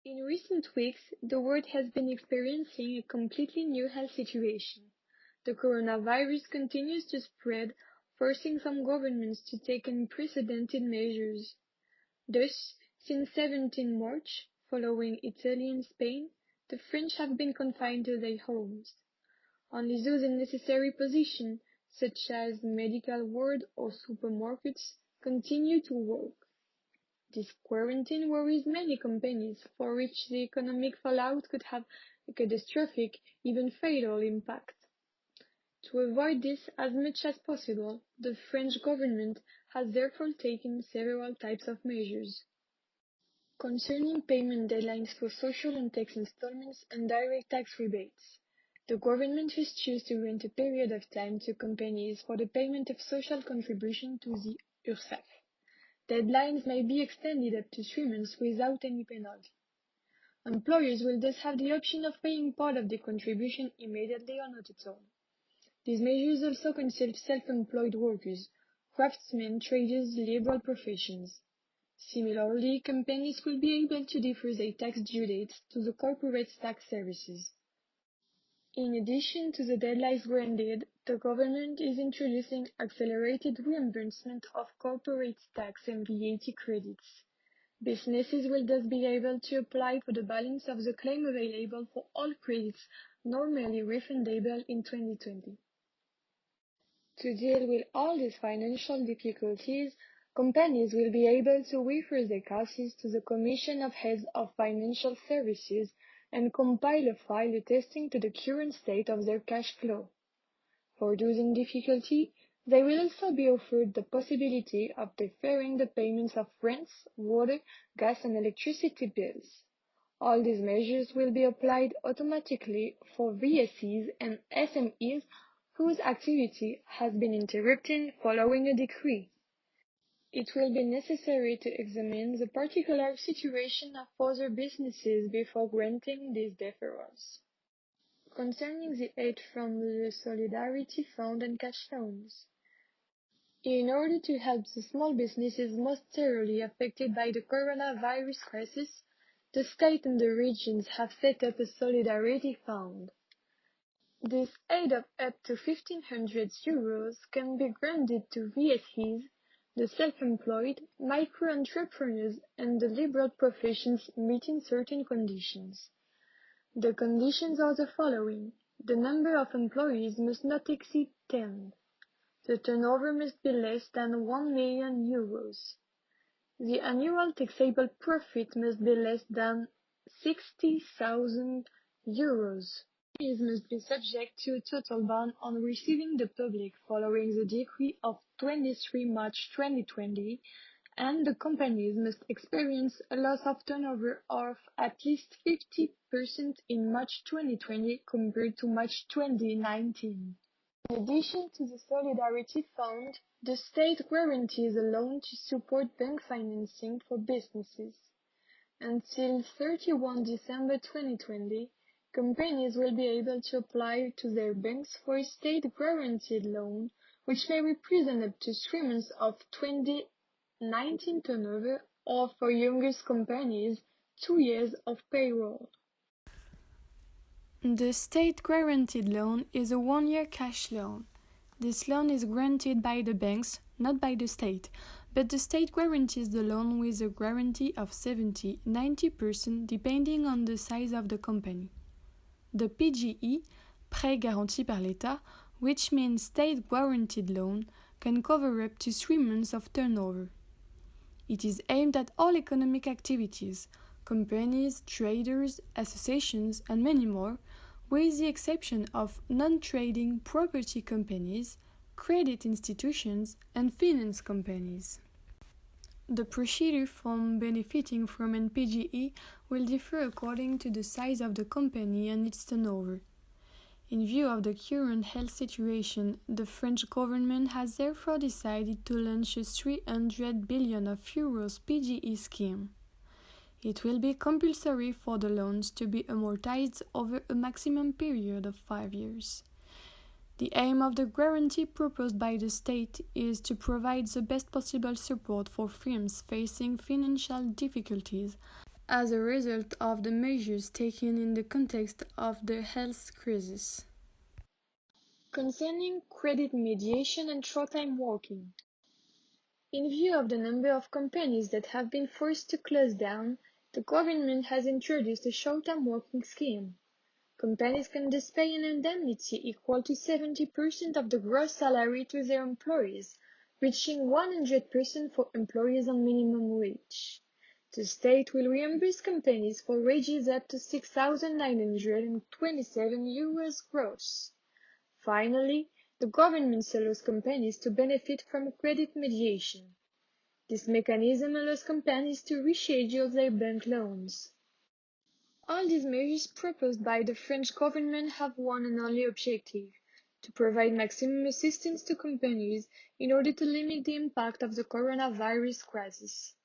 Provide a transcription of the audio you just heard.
In recent weeks, the world has been experiencing a completely new health situation. The coronavirus continues to spread, forcing some governments to take unprecedented measures. Thus, since 17 March, following Italy and Spain, the French have been confined to their homes. Only those in necessary positions, such as medical ward or supermarkets, continue to work. This quarantine worries many companies, for which the economic fallout could have a catastrophic, even fatal impact. To avoid this as much as possible, the French government has therefore taken several types of measures. Concerning payment deadlines for social and tax installments and direct tax rebates, the government has chosen to grant a period of time to companies for the payment of social contribution to the URSSAF. Deadlines may be extended up to 3 months without any penalty. Employers will thus have the option of paying part of the contribution immediately or not at all. These measures also concern self-employed workers, craftsmen, traders, liberal professions. Similarly, companies will be able to defer their tax due dates to the corporate tax services. In addition to the deadlines granted, the government is introducing accelerated reimbursement of corporate tax and VAT credits. Businesses will thus be able to apply for the balance of the claim available for all credits normally refundable in 2020. To deal with all these financial difficulties, companies will be able to refer their cases to the Commission of Heads of Financial Services and compile a file attesting to the current state of their cash flow. For those in difficulty, they will also be offered the possibility of deferring the payments of rents, water, gas and electricity bills. All these measures will be applied automatically for VSEs and SMEs whose activity has been interrupted following a decree. It will be necessary to examine the particular situation of other businesses before granting these deferrals. Concerning the aid from the Solidarity Fund and cash loans, in order to help the small businesses most severely affected by the coronavirus crisis, the state and the regions have set up a Solidarity Fund. This aid of up to €1,500 can be granted to VSEs, the self-employed, micro-entrepreneurs, and the liberal professions meeting certain conditions. The conditions are the following. The number of employees must not exceed 10. The turnover must be less than €1 million. The annual taxable profit must be less than €60,000. Companies must be subject to a total ban on receiving the public following the decree of 23 March 2020, and the companies must experience a loss of turnover of at least 50% in March 2020 compared to March 2019. In addition to the Solidarity Fund, the state guarantees a loan to support bank financing for businesses. Until 31 December 2020, companies will be able to apply to their banks for a state-guaranteed loan, which may represent up to 3 months of 2019 turnover, or for youngest companies, 2 years of payroll. The state-guaranteed loan is a one-year cash loan. This loan is granted by the banks, not by the state, but the state guarantees the loan with a guarantee of 70–90% depending on the size of the company. The PGE, Prêt garanti par l'État, which means state-guaranteed loan, can cover up to 3 months of turnover. It is aimed at all economic activities, companies, traders, associations, and many more, with the exception of non-trading property companies, credit institutions, and finance companies. The procedure for benefiting from an PGE will differ according to the size of the company and its turnover. In view of the current health situation, the French government has therefore decided to launch a €300 billion PGE scheme. It will be compulsory for the loans to be amortized over a maximum period of 5 years. The aim of the guarantee proposed by the state is to provide the best possible support for firms facing financial difficulties, as a result of the measures taken in the context of the health crisis. Concerning credit mediation and short-time working. In view of the number of companies that have been forced to close down, the government has introduced a short-time working scheme. Companies can thus pay an indemnity equal to 70% of the gross salary to their employees, reaching 100% for employees on minimum wage. The state will reimburse companies for wages up to 6,927 euros gross. Finally, the government allows companies to benefit from credit mediation. This mechanism allows companies to reschedule their bank loans. All these measures proposed by the French government have one and only objective: to provide maximum assistance to companies in order to limit the impact of the coronavirus crisis.